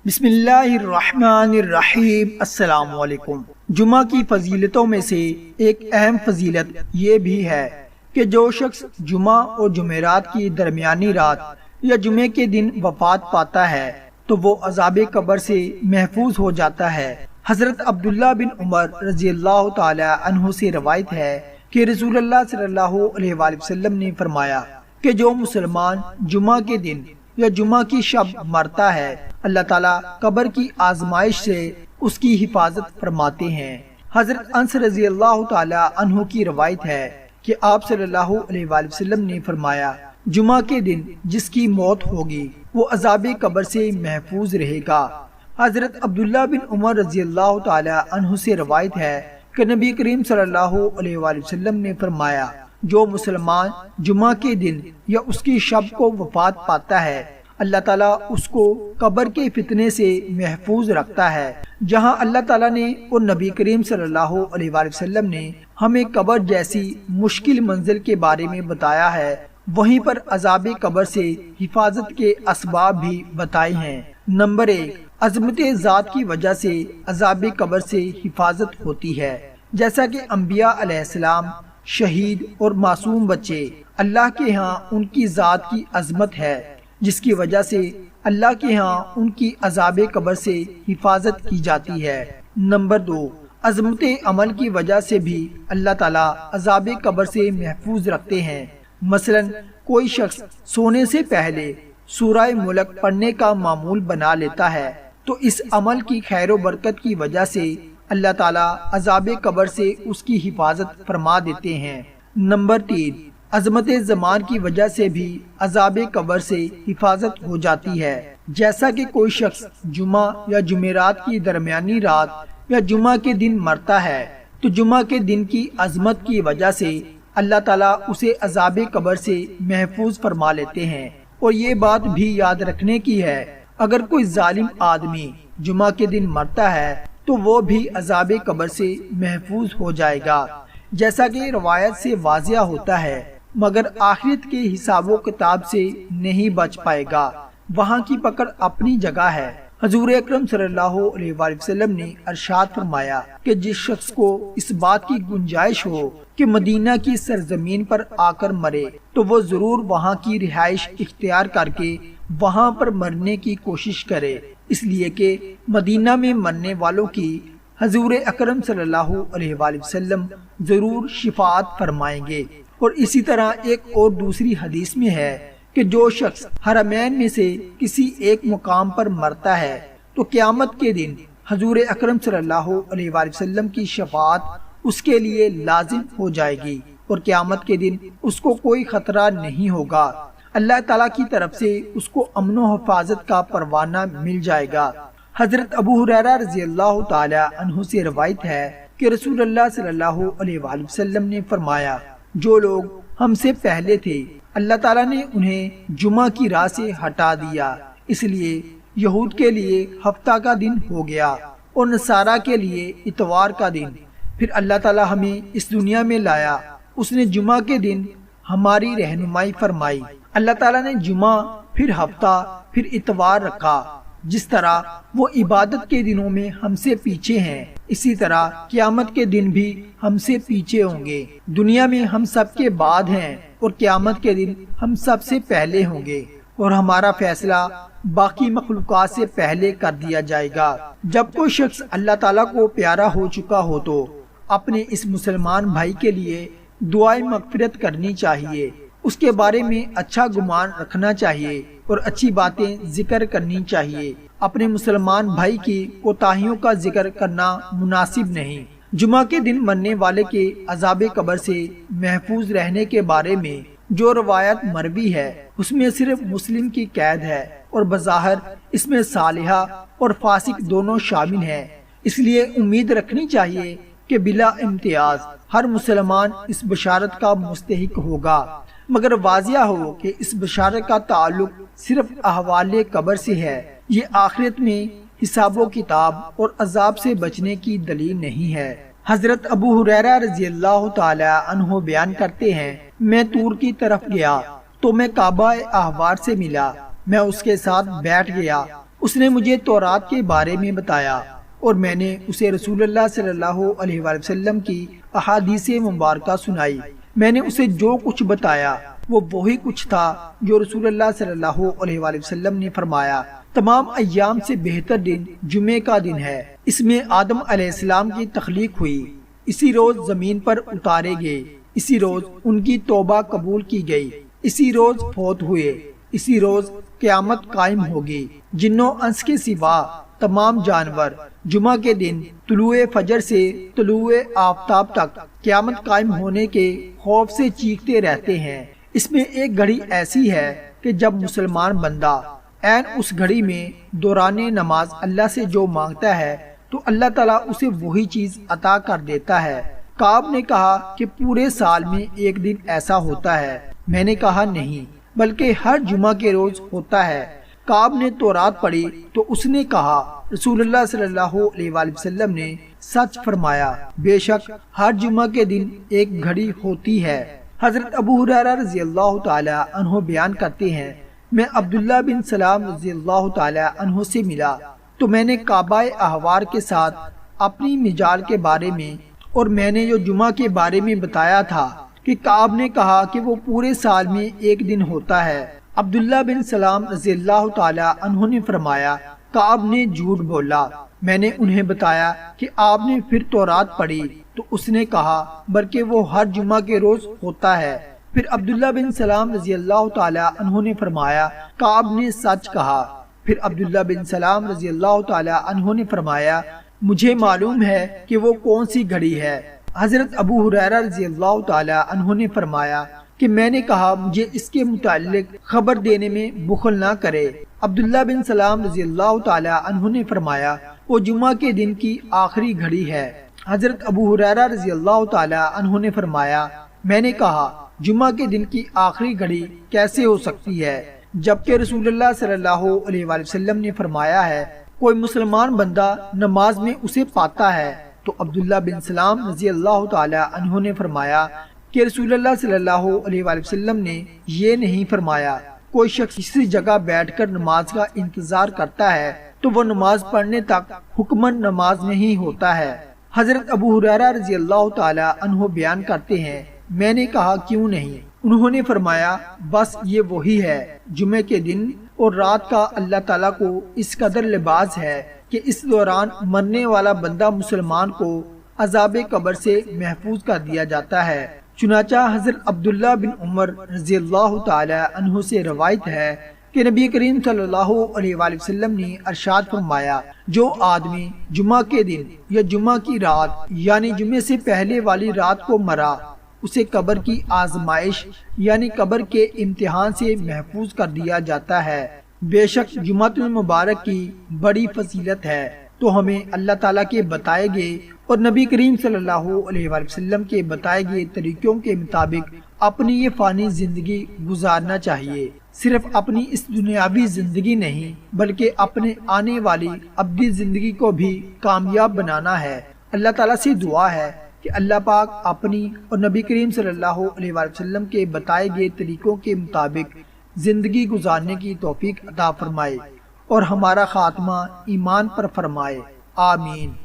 بسم اللہ الرحمن الرحیم۔ السلام علیکم۔ جمعہ کی فضیلتوں میں سے ایک اہم فضیلت یہ بھی ہے کہ جو شخص جمعہ اور جمعرات کی درمیانی رات یا جمعے کے دن وفات پاتا ہے تو وہ عذاب قبر سے محفوظ ہو جاتا ہے۔ حضرت عبداللہ بن عمر رضی اللہ تعالی عنہ سے روایت ہے کہ رسول اللہ صلی اللہ علیہ وآلہ وسلم نے فرمایا کہ جو مسلمان جمعہ کے دن یا جمعہ کی شب مرتا ہے اللہ تعالیٰ قبر کی آزمائش سے اس کی حفاظت فرماتے ہیں۔ حضرت انس رضی اللہ تعالی عنہ کی روایت ہے کہ آپ صلی اللہ علیہ وآلہ وسلم نے فرمایا جمعہ کے دن جس کی موت ہوگی وہ عذاب قبر سے محفوظ رہے گا۔ حضرت عبداللہ بن عمر رضی اللہ تعالی عنہ سے روایت ہے کہ نبی کریم صلی اللہ علیہ وآلہ وسلم نے فرمایا جو مسلمان جمعہ کے دن یا اس کی شب کو وفات پاتا ہے اللہ تعالیٰ اس کو قبر کے فتنے سے محفوظ رکھتا ہے۔ جہاں اللہ تعالیٰ نے اور نبی کریم صلی اللہ علیہ وآلہ وسلم نے ہمیں قبر جیسی مشکل منزل کے بارے میں بتایا ہے وہیں پر عذاب قبر سے حفاظت کے اسباب بھی بتائے ہیں۔ نمبر 1، عظمت ذات کی وجہ سے عذاب قبر سے حفاظت ہوتی ہے، جیسا کہ انبیاء علیہ السلام، شہید اور معصوم بچے اللہ کے ہاں ان کی ذات کی عظمت ہے جس کی وجہ سے اللہ کے ہاں ان کی عذاب قبر سے حفاظت کی جاتی ہے۔ نمبر 2، عظمت عمل کی وجہ سے بھی اللہ تعالیٰ عذاب قبر سے محفوظ رکھتے ہیں۔ مثلا کوئی شخص سونے سے پہلے سورہ ملک پڑھنے کا معمول بنا لیتا ہے تو اس عمل کی خیر و برکت کی وجہ سے اللہ تعالیٰ عذاب قبر سے اس کی حفاظت فرما دیتے ہیں۔ نمبر 3، عظمت زمان کی وجہ سے بھی عذاب قبر سے حفاظت ہو جاتی ہے، جیسا کہ کوئی شخص جمعہ یا جمعرات کی درمیانی رات یا جمعہ کے دن مرتا ہے تو جمعہ کے دن کی عظمت کی وجہ سے اللہ تعالیٰ اسے عذاب قبر سے محفوظ فرما لیتے ہیں۔ اور یہ بات بھی یاد رکھنے کی ہے اگر کوئی ظالم آدمی جمعہ کے دن مرتا ہے تو وہ بھی عذاب قبر سے محفوظ ہو جائے گا، جیسا کہ روایت سے واضح ہوتا ہے، مگر آخرت کے حساب و کتاب سے نہیں بچ پائے گا، وہاں کی پکڑ اپنی جگہ ہے۔ حضور اکرم صلی اللہ علیہ وآلہ وسلم نے ارشاد فرمایا کہ جس شخص کو اس بات کی گنجائش ہو کہ مدینہ کی سرزمین پر آ کر مرے تو وہ ضرور وہاں کی رہائش اختیار کر کے وہاں پر مرنے کی کوشش کرے، اس لیے کہ مدینہ میں مرنے والوں کی حضور اکرم صلی اللہ علیہ وآلہ وسلم ضرور شفاعت فرمائیں گے۔ اور اسی طرح ایک اور دوسری حدیث میں ہے کہ جو شخص حرمین میں سے کسی ایک مقام پر مرتا ہے تو قیامت کے دن حضور اکرم صلی اللہ علیہ وآلہ وسلم کی شفاعت اس کے لیے لازم ہو جائے گی اور قیامت کے دن اس کو کوئی خطرہ نہیں ہوگا، اللہ تعالیٰ کی طرف سے اس کو امن و حفاظت کا پروانہ مل جائے گا۔ حضرت ابو ہریرہ رضی اللہ تعالی عنہ سے روایت ہے کہ رسول اللہ صلی اللہ علیہ وآلہ وسلم نے فرمایا جو لوگ ہم سے پہلے تھے اللہ تعالیٰ نے انہیں جمعہ کی راہ سے ہٹا دیا، اس لیے یہود کے لیے ہفتہ کا دن ہو گیا اور نصارہ کے لیے اتوار کا دن۔ پھر اللہ تعالیٰ ہمیں اس دنیا میں لایا، اس نے جمعہ کے دن ہماری رہنمائی فرمائی، اللہ تعالیٰ نے جمعہ پھر ہفتہ پھر اتوار رکھا، جس طرح وہ عبادت کے دنوں میں ہم سے پیچھے ہیں اسی طرح قیامت کے دن بھی ہم سے پیچھے ہوں گے۔ دنیا میں ہم سب کے بعد ہیں اور قیامت کے دن ہم سب سے پہلے ہوں گے اور ہمارا فیصلہ باقی مخلوقات سے پہلے کر دیا جائے گا۔ جب کوئی شخص اللہ تعالیٰ کو پیارا ہو چکا ہو تو اپنے اس مسلمان بھائی کے لیے دعائیں مغفرت کرنی چاہیے، اس کے بارے میں اچھا گمان رکھنا چاہیے اور اچھی باتیں ذکر کرنی چاہیے۔ اپنے مسلمان بھائی کی کوتاہیوں کا ذکر کرنا مناسب نہیں۔ جمعہ کے دن مرنے والے کے عذاب قبر سے محفوظ رہنے کے بارے میں جو روایت مروی ہے اس میں صرف مسلم کی قید ہے اور بظاہر اس میں صالحہ اور فاسق دونوں شامل ہیں، اس لیے امید رکھنی چاہیے کہ بلا امتیاز ہر مسلمان اس بشارت کا مستحق ہوگا، مگر واضح ہو کہ اس بشارت کا تعلق صرف احوال قبر سے ہے، یہ آخرت میں حساب و کتاب اور عذاب سے بچنے کی دلیل نہیں ہے۔ حضرت ابو ہریرہ رضی اللہ تعالی عنہ بیان کرتے ہیں میں طور کی طرف گیا تو میں کعبہ احوار سے ملا، میں اس کے ساتھ بیٹھ گیا، اس نے مجھے تورات کے بارے میں بتایا اور میں نے اسے رسول اللہ صلی اللہ علیہ وآلہ وسلم کی احادیث مبارکہ سنائی۔ میں نے اسے جو کچھ بتایا وہ وہی کچھ تھا جو رسول اللہ صلی اللہ علیہ وآلہ وسلم نے فرمایا۔ تمام ایام سے بہتر دن جمعے کا دن ہے۔ اس میں آدم علیہ السلام کی تخلیق ہوئی، اسی روز زمین پر اتارے گئے، اسی روز ان کی توبہ قبول کی گئی، اسی روز فوت ہوئے، اسی روز قیامت قائم ہوگی۔ جنوں انس کے سوا تمام جانور جمعہ کے دن طلوع فجر سے طلوع آفتاب تک قیامت قائم ہونے کے خوف سے چیختے رہتے ہیں۔ اس میں ایک گھڑی ایسی ہے کہ جب مسلمان بندہ عین اس گھڑی میں دوران نماز اللہ سے جو مانگتا ہے تو اللہ تعالیٰ اسے وہی چیز عطا کر دیتا ہے۔ کعب نے کہا کہ پورے سال میں ایک دن ایسا ہوتا ہے؟ میں نے کہا نہیں، بلکہ ہر جمعہ کے روز ہوتا ہے۔ کعب نے تورات پڑھی تو اس نے کہا رسول اللہ صلی اللہ علیہ وآلہ وسلم نے سچ فرمایا، بے شک ہر جمعہ کے دن ایک گھڑی ہوتی ہے۔ حضرت ابو ہریرہ رضی اللہ تعالی عنہ بیان کرتے ہیں، میں عبداللہ بن سلام رضی اللہ تعالی عنہ سے ملا تو میں نے کعبہ احوار کے ساتھ اپنی مجال کے بارے میں اور میں نے جو جمعہ کے بارے میں بتایا تھا کہ کعب نے کہا کہ وہ پورے سال میں ایک دن ہوتا ہے۔ عبداللہ بن سلام رضی اللہ تعالی عنہ نے فرمایا کعب نے جھوٹ بولا۔ میں نے انہیں بتایا کہ آپ نے پھر تورات پڑھی تو اس نے کہا بلکہ وہ ہر جمعہ کے روز ہوتا ہے۔ پھر عبداللہ بن سلام رضی اللہ تعالی عنہ نے فرمایا کعب نے سچ کہا۔ پھر عبداللہ بن سلام رضی اللہ تعالی عنہ نے فرمایا مجھے معلوم ہے کہ وہ کون سی گھڑی ہے۔ حضرت ابو ہریرہ رضی اللہ تعالی عنہ نے فرمایا کہ میں نے کہا مجھے اس کے متعلق خبر دینے میں بخل نہ کرے۔ عبداللہ بن سلام رضی اللہ تعالی عنہ نے فرمایا وہ جمعہ کے دن کی آخری گھڑی ہے۔ حضرت ابو ہریرہ رضی اللہ تعالی عنہ نے فرمایا میں نے کہا جمعہ کے دن کی آخری گھڑی کیسے ہو سکتی ہے جبکہ رسول اللہ صلی اللہ علیہ وآلہ وسلم نے فرمایا ہے کوئی مسلمان بندہ نماز میں اسے پاتا ہے۔ تو عبداللہ بن سلام رضی اللہ تعالی عنہ نے فرمایا کہ رسول اللہ صلی اللہ علیہ وآلہ وسلم نے یہ نہیں فرمایا کوئی شخص کسی جگہ بیٹھ کر نماز کا انتظار کرتا ہے تو وہ نماز پڑھنے تک حکمن نماز نہیں ہوتا ہے۔ حضرت ابو ہریرہ رضی اللہ تعالی عنہ بیان کرتے ہیں میں نے کہا کیوں نہیں؟ انہوں نے فرمایا بس یہ وہی ہے، جمعے کے دن اور رات کا اللہ تعالیٰ کو اس قدر لباس ہے کہ اس دوران مرنے والا بندہ مسلمان کو عذاب قبر سے محفوظ کر دیا جاتا ہے۔ چنانچہ حضرت عبداللہ بن عمر رضی اللہ تعالی عنہ سے روایت ہے کہ نبی کریم صلی اللہ علیہ وآلہ وسلم نے ارشاد فرمایا جو آدمی جمعہ کے دن یا جمعہ کی رات یعنی جمعے سے پہلے والی رات کو مرا اسے قبر کی آزمائش یعنی قبر کے امتحان سے محفوظ کر دیا جاتا ہے۔ بے شک جمعۃ المبارک کی بڑی فضیلت ہے تو ہمیں اللہ تعالیٰ کے بتائے گئے اور نبی کریم صلی اللہ علیہ وآلہ وسلم کے بتائے گئے طریقوں کے مطابق اپنی یہ فانی زندگی گزارنا چاہیے۔ صرف اپنی اس دنیاوی زندگی نہیں بلکہ اپنے آنے والی ابدی زندگی کو بھی کامیاب بنانا ہے۔ اللہ تعالیٰ سے دعا ہے کہ اللہ پاک اپنی اور نبی کریم صلی اللہ علیہ وآلہ وسلم کے بتائے گئے طریقوں کے مطابق زندگی گزارنے کی توفیق عطا فرمائے اور ہمارا خاتمہ ایمان پر فرمائے، آمین۔